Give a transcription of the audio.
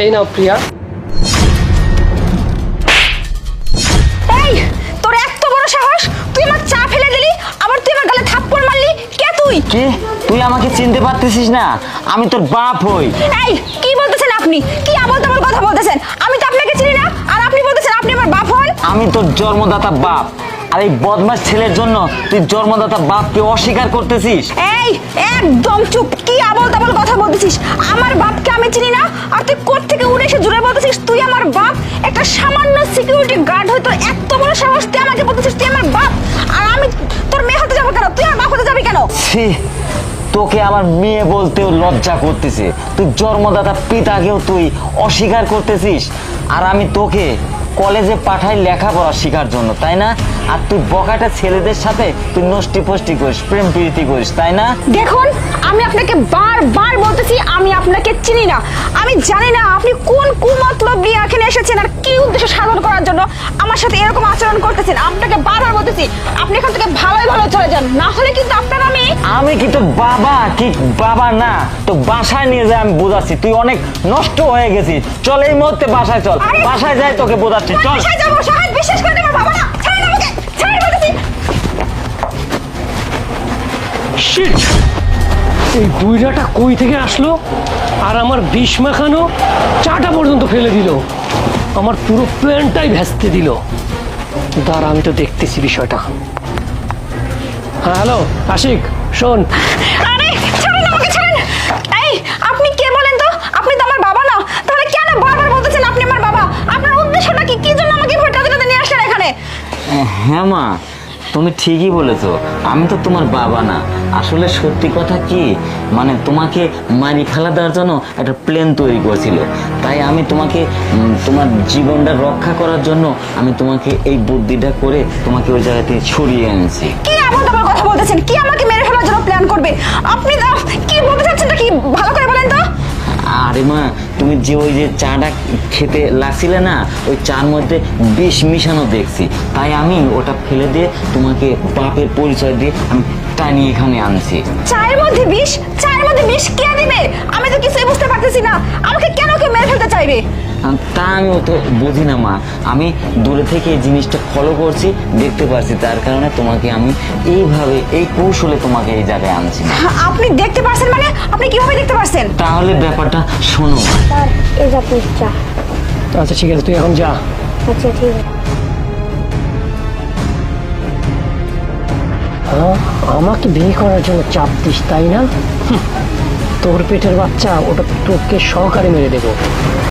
এই নাও প্রিয়া। এই তোর এত বড় সাহস, তুই আমার চা ফেলে দিলি, আবার তুই আমার গালে থাপ্পড় মারলি, কে তুই? কে? তুই আমাকে চিনতে পারতেছিস না? আমি তোর বাপ হই। এই কি বলতেছেন আপনি? কি আবোল-তাবোল কথা বলতেছেন? আমি তো আপনাকে চিনি না, আর আপনি বলতেছেন আপনি আমার বাপ হন? আমি তোর জন্মদাতা বাপ, আর এই বদমাশ ছেলের জন্য তুই জন্মদাতা বাপকে অস্বীকার করতেছিস। এই একদম চুপ, কি আবোল-তাবোল কথা বলতেছিস? আমার বাপকে আমি চিনি না, আর তুই কোথা থেকে উড়ে এসে জুড়ে বলতেছিস তুই আমার বাপ? একটা সামান্য সিকিউরিটি গার্ড হয়তো এত বড় সাহস, তুই আমাকে বলতেছিস তুই আমার বাপ, আর আমি তোর মেয়ে হতে যাবো কেন? তুই আমার বাপ হতে যাবি কেন? ছি, তোকে আমার মেয়ে বলতেও লজ্জা করতেছে। তুই জন্মদাতা পিতাকেও তুই অস্বীকার করতেছিস, আর আমি তোকে কলেজে পাঠাই লেখাপড়া শেখার জন্য, তাই না? আর তুই বকাটা ছেলেদের সাথে তুই নষ্টি ফষ্টি করিস, প্রেম প্রীতি করিস, তাই না? দেখুন, আমি আপনাকে বারবার বলতেছি আমি আপনাকে চিনি না, আমি জানি না আপনি কোন কুমতলব নিয়ে এখানে এসেছেন আর কি উদ্দেশ্য সাধন করার জন্য আমার সাথে এরকম আচরণ করতেছেন। আপনাকে বারবার বলতেছি আপনি এখান থেকে ভালোই ভালো চলে যান, না হলে কিন্তু আপনার আমি কি তোর বাবা? কি বাবা না, তো বাসায় নিয়ে যায় আমি বোঝাচ্ছি। তুই অনেক নষ্ট হয়ে গেছিস, চল এই মুহূর্তে বাসায় চল। বাসায় যাই তোকে বোঝাচ্ছি, চল। বাসায় যাবো? শাহেদ, বিশ্বাস করে আমার বাবা না, ছাড়েন আমাকে, ছাড়েন বলতেছি। শিট! এই বুইড়াটা কই থেকে আসলো আর আমার বিষ মাখানো চাটা পর্যন্ত ফেলে দিল, আমার পুরো প্ল্যানটাই ভেস্তে দিল। দাঁড়া, আমি তো দেখতেছি বিষয়টা। হ্যাঁ হ্যালো আশিক, শোন। আরে ছাড়েন আমাকে, ছাড়েন। এই আপনি কে বলেন তো? আপনি তো আমার বাবা না, তাহলে কেন বারবার বলতেছেন আপনি আমার বাবা? আপনার উদ্দেশ্যটা কি? কি জন্য আমাকে ভোটাতে নিয়ে আসলেন এখানে? হ্যাঁ মা, তুমি ঠিকই বলেছো, আমি তো তোমার বাবা না। আসলে সত্যি কথা কি, মানে তোমাকে মারি ফেলা দেওয়ার জন্য একটা প্লেন তৈরি করেছিল, তাই আমি তোমাকে তোমার জীবনটা রক্ষা করার জন্য আমি তোমাকে এই বুদ্ধিটা করে তোমাকে ওই জায়গা থেকে ছড়িয়ে এনেছি। কি আবার কথা বলতেছেন? কি আমাকে মেরে ফেলার জন্য প্ল্যান করবে? আপনি কি বলতে চাচ্ছেন কি ভালো করে বলেন তো? আরে মা, তুমি যে ওই যে চাটা খেতে লাগছিলে না, ওই চার মধ্যে বিষ মিশানো দেখছি, তাই আমি ওটা ফেলে দিয়ে তোমাকে বাপের পরিচয় দিয়ে আমি টানিয়ে এখানে আনছি। চায়ের মধ্যে বিষ? চায়ের মধ্যে বিষ কে দিবে? আমি তো কিছুই বুঝতে পারতেছি না, আমাকে কেন কেউ মেরে ফেলতে চাইবে? তা আমি তো বুঝি না মা, আমি দূরে থেকে এই জিনিসটা ফলো করছি, দেখতে পারছি, তার কারণে তোমাকে আমি এইভাবে এই কৌশলে তোমাকে এই জায়গায় আনছি। আপনি দেখতে পারছেন মানে? আপনি কিভাবে দেখতে পারছেন? তাহলে ব্যাপারটা শোনো। স্যার, এই যে আপনার চা। আচ্ছা ঠিক আছে, তুই এখন যা। আচ্ছা ঠিক আছে। হ্যাঁ, আমাকে বিয়ে করার জন্য চাপ দিস, তাই না? তোর পেটের বাচ্চা, ওটা তোকে সহকারে মেরে দেবো।